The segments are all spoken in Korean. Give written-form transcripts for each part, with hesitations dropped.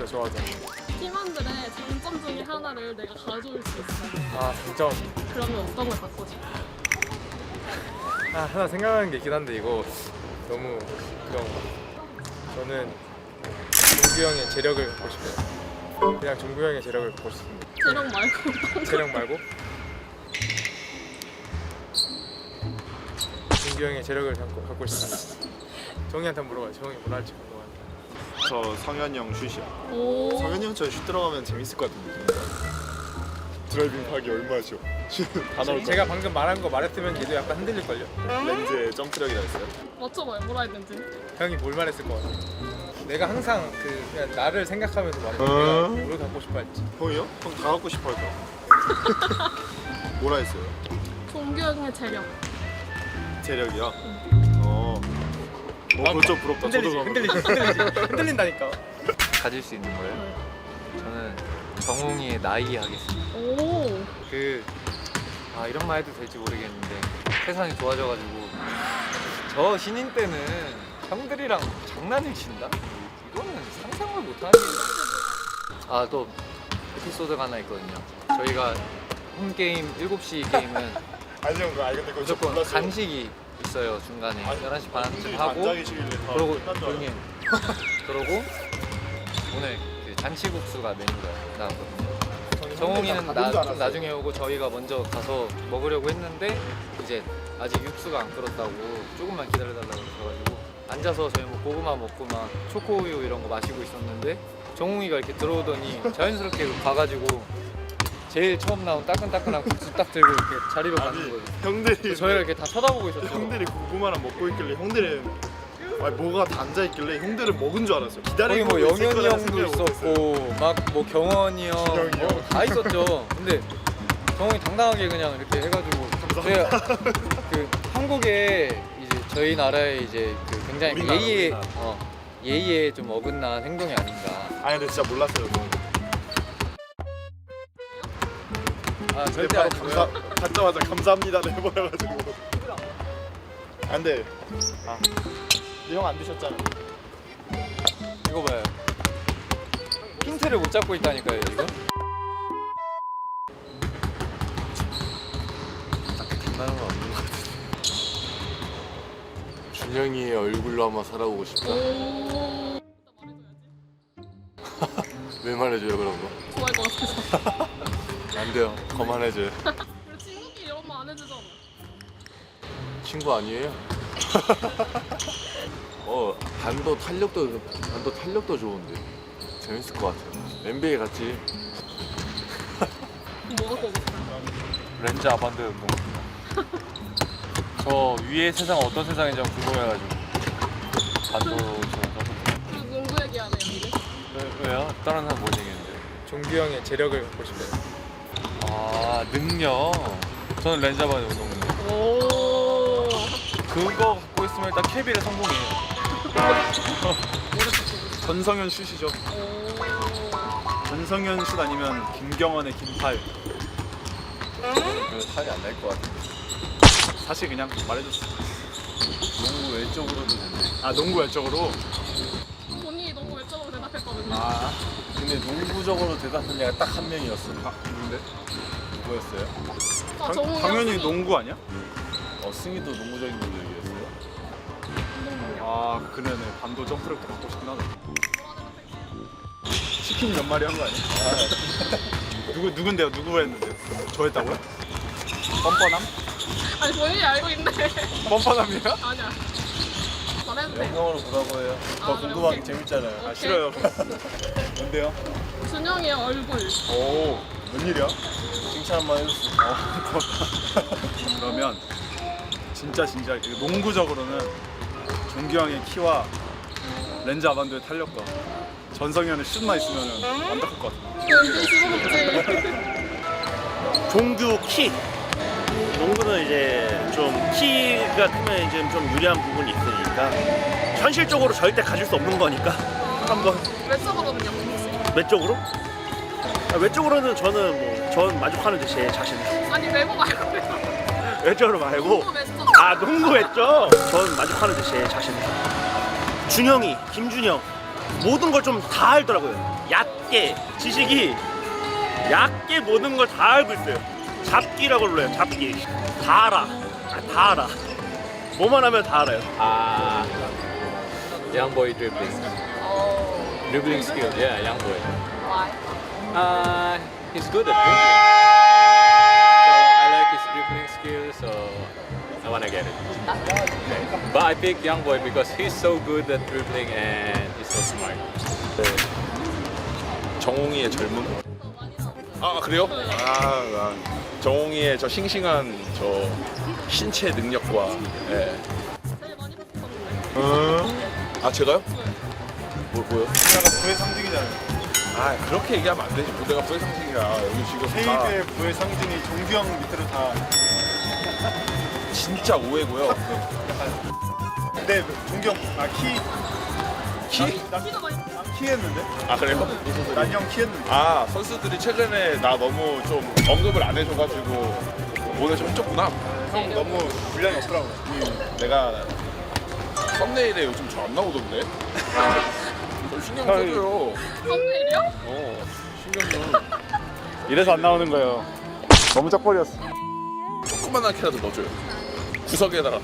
좋아하잖아. 팀원들의 장점 중에 하나를 내가 가져올 수 있어. 아 장점. 그러면 어떤 걸 갖고 싶어? 아 하나 생각나는 게 있긴 한데 이거 너무 그런 거. 저는 종규 형의 재력을 갖고 싶어요. 그냥 종규 형의 재력을 갖고 싶습니다. 재력 말고 재력 말고? 종규 형의 재력을 갖고 싶습니다. 정희한테 한번 물어봐요. 정희 뭐라 할지 궁금한데. 저 성현이 형 슛이요. 오. 성현이 형처럼 슛 들어가면 재밌을 것 같은 느낌. 드라이빙 하기 얼마죠? 다 나올 제가 방금 말한 거 말했으면 얘도 약간 흔들릴걸요? 렌즈에 점프력이라 했어요. 맞춰봐요. 뭐라 했는지. 형이 뭘 말했을 것 같아. 내가 항상 그냥 나를 생각하면서 말해. 내가 뭘 갖고 싶어 할지. 형이요? 형 다 갖고 싶어 할 거야. 뭐라 했어요? 종규 형의 재력. 재력이요? 그거 좀 부럽다. 흔들리지, 저도 흔들리지, 흔들린다니까. 가질 수 있는 거예요? 저는 정웅이의 나이 하겠습니다. 오. 이런 말 해도 될지 모르겠는데 세상이 좋아져가지고 저 신인 때는 형들이랑 장난을 친다? 이거는 상상을 못하는 일이야. 또 에피소드가 하나 있거든요. 저희가 홈게임 7시 게임은 아니 형 그거 근데 그거 무조건 몰랐어요. 간식이 있어요. 중간에 11시 반쯤 안 하고 자기시길래 다 그러고 끝난 줄 조용히 해. 그러고 오늘 그 잔치국수가 메뉴가 나왔거든요. 정웅이는 좀 나중에 오고 저희가 먼저 가서 먹으려고 했는데 이제 아직 육수가 안 끓었다고 조금만 기다려달라고 그러셔가지고 앉아서 저희 뭐 고구마 먹고 막 초코우유 이런 거 마시고 있었는데 정웅이가 이렇게 들어오더니 자연스럽게 가가지고 제일 처음 나온 따끈따끈한 국수 딱 들고 이렇게 자리로 가는 거예요. 형들이 저희가 이렇게 다 쳐다보고 있었죠. 형들이 고구마랑 먹고 있길래 형들은 뭐가 다 앉아 있길래 형들은 먹은 줄 알았어요. 거기 기다리고 뭐 있을 영현이 거라는 형도 생각을 못했어요. 있었고 막 뭐 경원이 형, 기영이 형. 다 있었죠. 근데 정웅이 당당하게 그냥 이렇게 해가지고 제가 그 한국에 이제 저희 나라에 이제 그 굉장히 그 우리나라, 예의에 우리나라. 예의에 좀 어긋난 행동이 아닌가. 아니 근데 진짜 몰랐어요. 저는. 절대 바로 아니고요. 받자마자 감사합니다를 해버려가지고. 안돼. 형 안 드셨잖아. 이거 봐요. 힌트를 못 잡고 있다니까요 지금. 장난은 없는 것 같은데. 준영이의 얼굴로 한번 살아보고 싶다. 오. 왜 말해줘요 그런 거? 좋아할 것 같아서. 안 돼요. 그만해줘요. 그리고 친구끼리 이런 말 안 해주잖아. 친구 아니에요? 반도 탄력도 좋은데 재밌을 것 같아요. NBA 같지? 뭐가 보고 싶어요? 렌즈 아반드 운동. 저 위의 세상 어떤 세상인지 궁금해가지고 반도처럼 그리고 농구 얘기하네요. 이제. 왜요? 다른 사람 뭐 얘기했는데? 종규 형의 재력을 갖고 싶어요. 능력. 저는 렌즈 아반드 운동인데 오. 그거 갖고 있으면 일단 KB를 성공해요. 전성현 슛이죠. 오. 전성현 슛 아니면 김경원의 김팔. 탈이 안 날 것 같아. 사실 그냥 말해줬어. 농구 외적으로도 된대. 농구 외적으로. 본인이 너무 외적으로 대답했거든요. 근데 농구적으로 대답한 애가 딱 한 명이었어. 누군데? 누구였어요? 정웅이 당연히 형이 농구 아니야? 승희도 농구적인 걸로 얘기했어요. 그러네. 반도 점프력도 갖고 싶긴 하네. 치킨 몇 마리 한 거 아니야? 누군데요? 누구 했는데? 저 했다고요? 뻔뻔함? 아니 본인이 알고 있네. 뻔뻔함이야? 아니야. 말해도 돼. 영상으로 보라고 해요. 더 궁금하기 재밌잖아요. 오케이. 싫어요. 뭔데요? 준영이의 얼굴. 오, 웬일이야? 칭찬 한번 해줬어. 그러면 진짜 그 농구적으로는 종규 형의 키와 렌즈 아반도의 탄력과 전성현의 슛만 있으면 완벽할 것 같아. 여기 집어먹지. 종규 키. 농구는 이제 좀 키가 크면 이제 좀 유리한 부분이 있으니까 현실적으로 절대 가질 수 없는 거니까 한번 외적으로는요, 혹시? 외적으로? 외적으로는 전 만족하는데 제 자신. 아니 외모 말고요. 외적으로 말고. 농구 외적. 농구 외적. 전 만족하는데 제 자신. 준영이, 김준영. 모든 걸 좀 다 알더라고요. 얕게 지식이 얕게 모든 걸 다 알고 있어요. 잡기라고 불러요. 잡기. 다 알아. 다 알아. 뭐만 하면 다 알아요. Young boy dribbling. Dribbling skill, yeah, young boy. Why? He's good at dribbling. So I like his dribbling skill, so I wanna get it. Okay. But I pick young boy because he's so good at dribbling and he's so smart. 정홍이의 젊음? 아 그래요? 아 정홍이의 저 싱싱한 저 신체 능력과 예. 제일 많이 봤었는데. 아 제가요? 뭐요? 부대가 부의 상징이잖아요. 아 그렇게 얘기하면 안 되지. 부대가 부의 상징이야. 여기 지금 다 세이드의 부의 상징이 종규형 밑으로 다. 진짜 오해고요. 근데 종규형 키? 나 키가 많이 키했는데? 아 그래요? 난 형 키했는데. 아 선수들이 최근에 나 너무 좀 언급을 안 해줘가지고 오늘 좀 힘줬구나. 형 너무 분량이 없더라고. 내가 썸네일에 요즘 잘 안 나오던데? 좀 신경 써줘요. 썸네일이요? 신경 좀. 이래서 안 나오는 거예요. 너무 쩍벌이었어. 조그만한 키라도 넣어줘요. 구석에다가.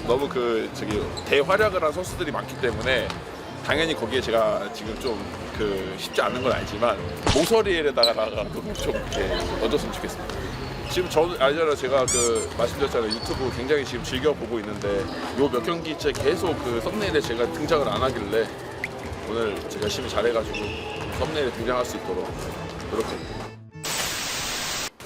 너무 그 저기 대활약을 한 선수들이 많기 때문에 당연히 거기에 제가 지금 좀 그 쉽지 않은 건 알지만 모서리에다가 좀 이렇게 넣어줬으면 좋겠습니다. 지금 저 알잖아요. 제가 그 말씀드렸잖아요. 유튜브 굉장히 지금 즐겨 보고 있는데 요 몇 경기째 계속 그 썸네일에 제가 등장을 안 하길래 오늘 제가 열심히 잘해가지고 썸네일에 등장할 수 있도록 노력합니다.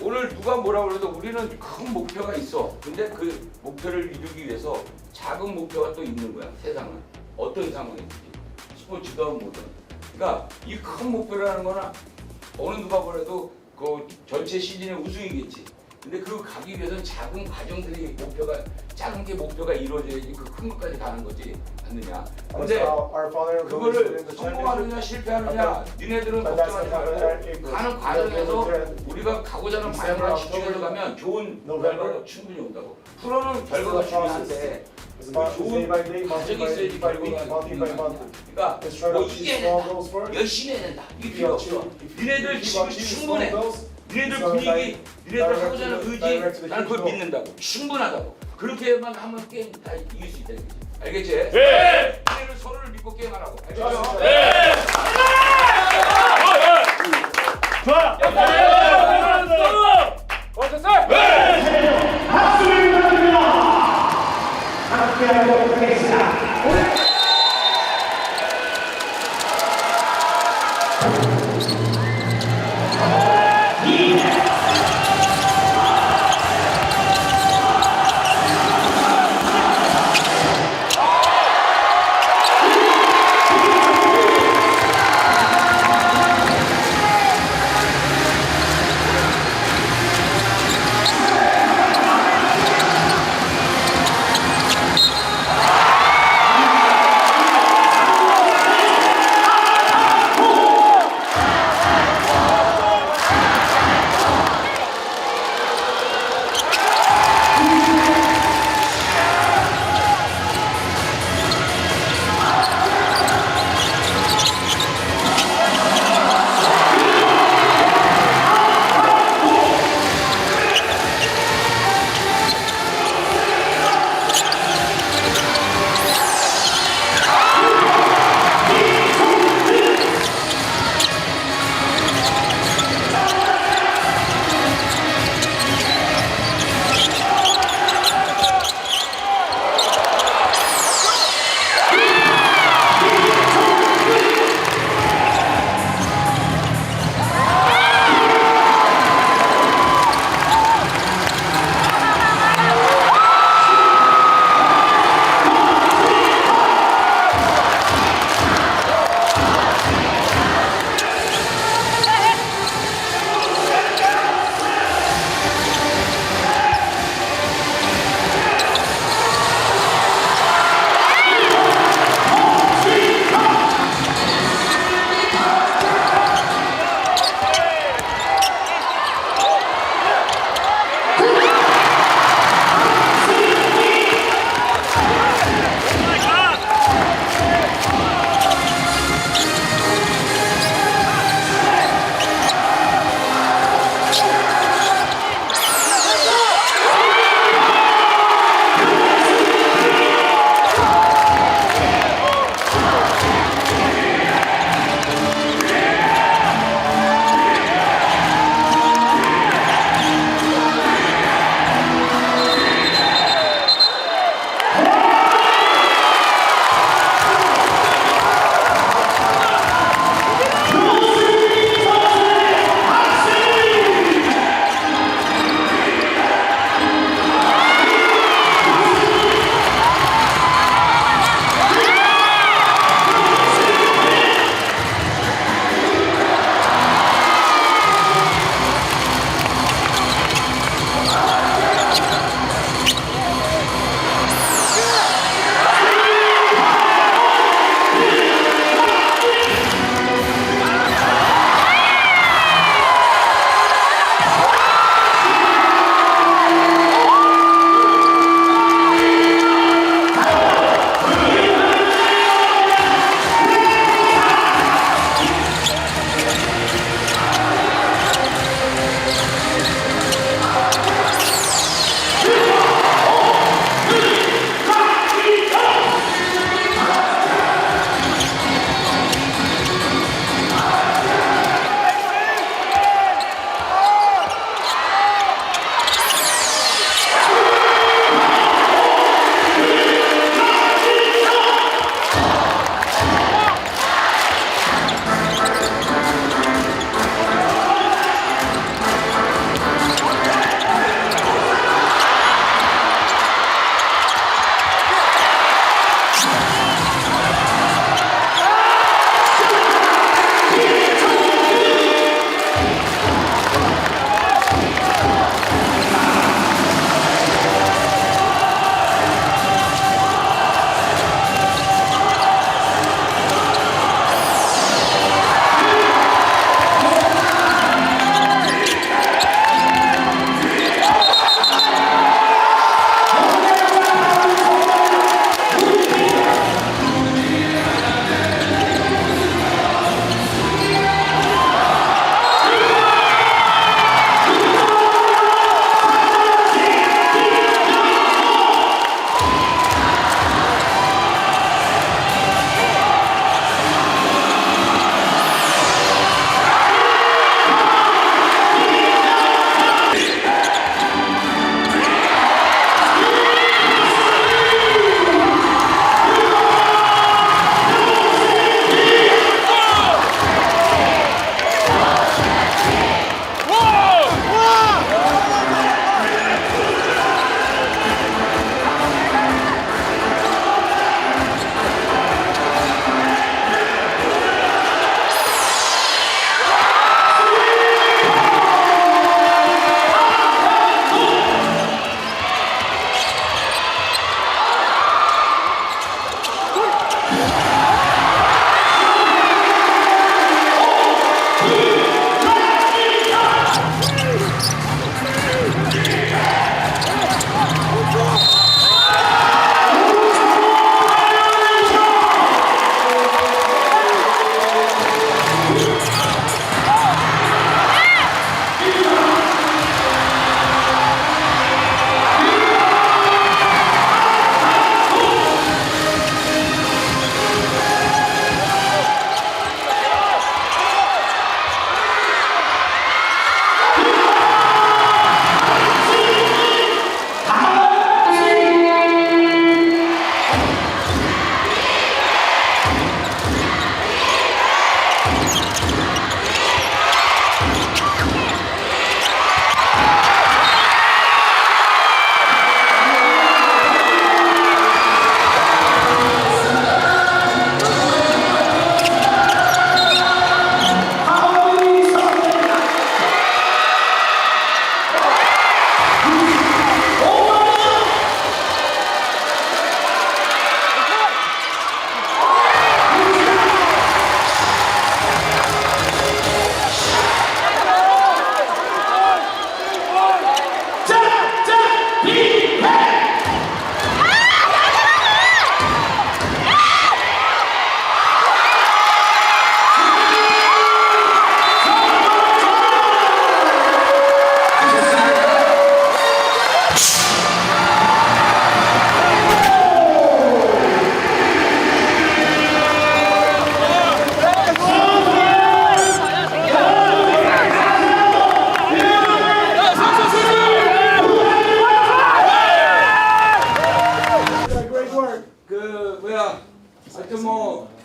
오늘 누가 뭐라 그래도 우리는 큰 목표가 있어. 근데 그 목표를 이루기 위해서 작은 목표가 또 있는 거야. 세상은 어떤 상황인지 스포츠든 뭐든. 그러니까 이 큰 목표라는 거는 어느 누가 뭐래도 그 전체 시즌의 우승이겠지. 근데 그 가기 위해서는 작은 과정들이 작은 게 목표가 이루어져야지 그 큰 것까지 가는 거지 않느냐. 근데 그거를 성공하느냐 실패하느냐 니네들은 걱정하지 말고 가는 과정에서 우리가 가고자 하는 방향만 집중해서 가면 좋은 결과가 충분히 온다고. 프로는 결과가 중요한데 그 좋은 과정이 있어야지 결과가 중요하거든요. 그러니까 뭐 이겨야 된다, 열심히 해야 된다 이게 필요 없어. 니네들 지금 충분해. 니네들 분위기, 니네들 하고자 하는 의지, 나는 그걸 믿는다고. 충분하다고. 그렇게만 하면 게임 다 이길 수 있다 이거지. 알겠지? 네! 니네들 서로를 믿고 게임하라고. 알겠죠? 네! 좋아!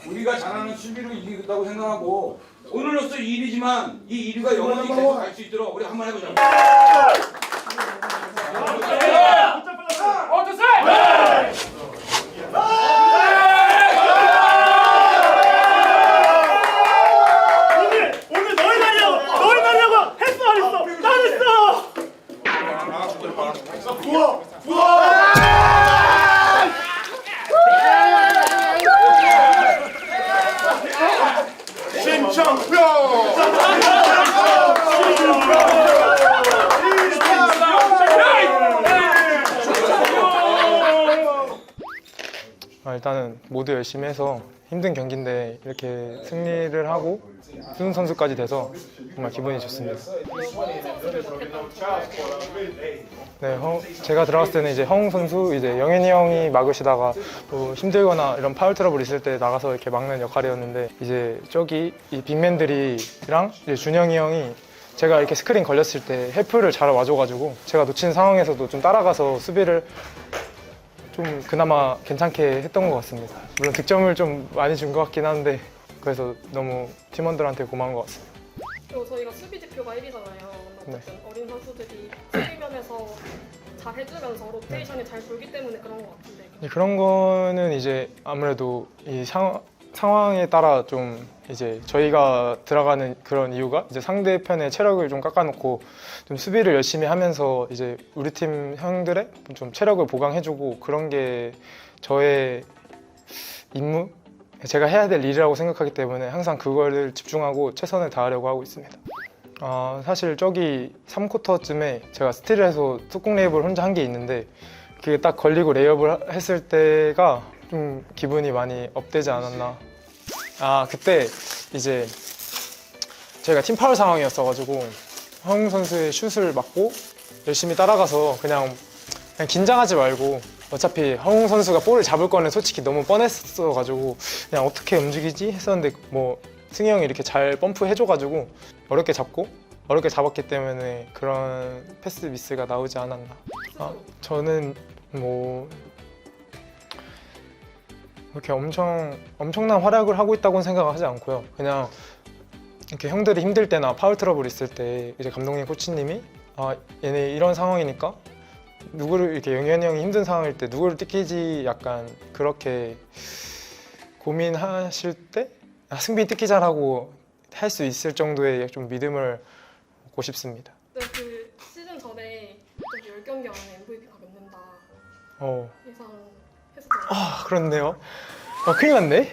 우리가 잘하는 수비로 이기겠다고 생각하고 오늘로써 1위지만 이 1위가 영원히 계속 갈 수 있도록 우리 한번 해보자. 오늘 너희 날려고 했어 안 했어? 난 했어. 일단은 모두 열심히 해서 힘든 경기인데 이렇게 승리를 하고 우승 선수까지 돼서 정말 기분이 좋습니다. 네, 제가 들어갔을 때는 이제 허웅 선수, 이제 영현이 형이 막으시다가 또 힘들거나 이런 파울 트러블 있을 때 나가서 이렇게 막는 역할이었는데 이제 저기 이 빅맨들이랑 이제 준영이 형이 제가 이렇게 스크린 걸렸을 때 헬프를 잘 와줘가지고 제가 놓친 상황에서도 좀 따라가서 수비를 좀 그나마 괜찮게 했던 것 같습니다. 물론 득점을 좀 많이 준 것 같긴 한데 그래서 너무 팀원들한테 고마운 것 같습니다. 그리고 저희가 수비 지표가 1위잖아요. 어쨌든 어린 선수들이 수비면에서 잘 해주면서 로테이션이 잘 돌기 때문에 그런 것 같은데. 그런 거는 이제 아무래도 이 상황에 따라 좀 이제 저희가 들어가는 그런 이유가 이제 상대편의 체력을 좀 깎아놓고 좀 수비를 열심히 하면서 이제 우리 팀 형들의 좀 체력을 보강해주고 그런 게 저의 임무, 제가 해야 될 일이라고 생각하기 때문에 항상 그거를 집중하고 최선을 다하려고 하고 있습니다. 사실 저기 3쿼터쯤에 제가 스틸을 해서 뚜껑 레이업을 혼자 한 게 있는데 그게 딱 걸리고 레이업을 했을 때가 좀 기분이 많이 업되지 않았나. 그때 이제 저희가 팀 파울 상황이었어가지고 허웅 선수의 슛을 맞고 열심히 따라가서 그냥 긴장하지 말고 어차피 허웅 선수가 볼을 잡을 거는 솔직히 너무 뻔했어가지고 그냥 어떻게 움직이지 했었는데 뭐 승희 형이 이렇게 잘 펌프 해줘가지고 어렵게 잡았기 때문에 그런 패스 미스가 나오지 않았나. 저는 뭐 이렇게 엄청난 활약을 하고 있다고는 생각하지 않고요. 그냥 이렇게 형들이 힘들 때나 파울 트러블 있을 때 이제 감독님, 코치님이 얘네 이런 상황이니까 누구를 이렇게 영현이 형이 힘든 상황일 때 누구를 뜯기지 약간 그렇게 고민하실 때 승빈이 뜯기자라고 할 수 있을 정도의 좀 믿음을 얻고 싶습니다. 네, 그 시즌 전에 10경기 안에 MVP가 맺는다 예상했었잖아요. 그렇네요. 큰일 났네.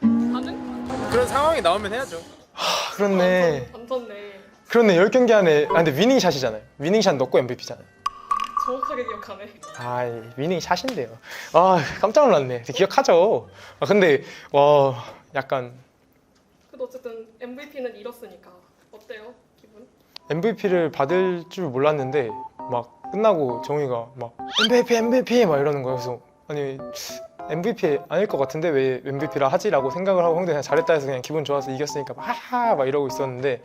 가능? 그런 상황이 나오면 해야죠. 그렇네. 안 졌네. 그렇네. 10경기 안에 근데 위닝샷이잖아요. 위닝샷 넣고 MVP잖아요. 정확하게 기억하네. 위닝샷인데요. 깜짝 놀랐네. 기억하죠. 근데 약간 그래도 어쨌든 MVP는 잃었으니까 어때요? 기분? MVP를 받을 줄 몰랐는데 막 끝나고 정우이가 막 MVP 막 이러는 거예요. 그래서 아니 MVP 아닐 것 같은데 왜 MVP라 하지라고 생각을 하고 형들 그냥 잘했다 해서 그냥 기분 좋아서 이겼으니까 하하 막 이러고 있었는데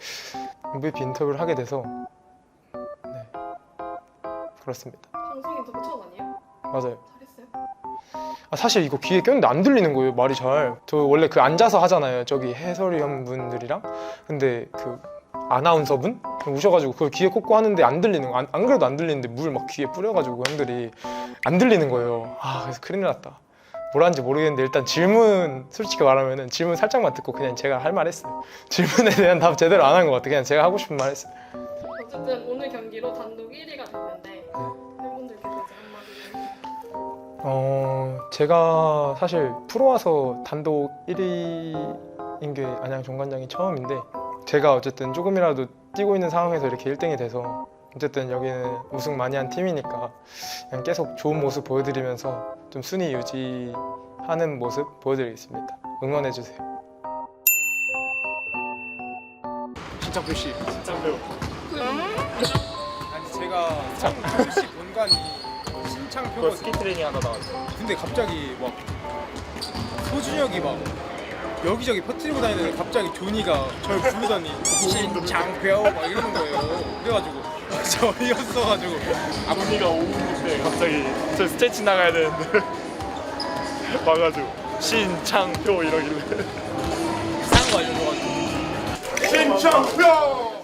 MVP 인터뷰를 하게 돼서 네 그렇습니다. 방송 인터뷰 처음 아니에요? 맞아요. 잘했어요? 사실 이거 귀에 꼈는데 안 들리는 거예요. 말이 잘. 저 원래 그 앉아서 하잖아요. 저기 해설위원 분들이랑. 근데 그 아나운서분 오셔가지고 그걸 귀에 꽂고 하는데 안 들리는 거. 안 그래도 안 들리는데 물 막 귀에 뿌려가지고 형들이 안 들리는 거예요. 그래서 큰일 났다. 뭐라는지 모르겠는데 일단 질문 솔직히 말하면은 질문 살짝만 듣고 그냥 제가 할 말 했어요. 질문에 대한 답 제대로 안 한 것 같아. 그냥 제가 하고 싶은 말 했어요. 어쨌든 오늘 경기로 단독 1위가 됐는데 팬분들께서 한마디. 제가 사실 프로 와서 단독 1위인 게 안양 종관장이 처음인데 제가 어쨌든 조금이라도 뛰고 있는 상황에서 이렇게 1등이 돼서 어쨌든 여기는 우승 많이 한 팀이니까 그냥 계속 좋은 모습 보여드리면서 좀 순위 유지하는 모습 보여드리겠습니다. 응원해주세요. 신창표 씨, 신창표. 아니 제가 서울시 본관이 신창표가 스키 트레이닝 하다 나왔어요. 근데 갑자기 막 소준혁이 막 여기저기 퍼뜨리고 다니는데 갑자기 조니가 저를 부르더니 신창표 막 이러는 거예요. 그래가지고 저 어이없어가지고 아버지가 5분 때 갑자기 저 스트레칭 나가야 되는데 와가지고 신창표 이러길래. 이상한 거 알려줘가지고. 신창표.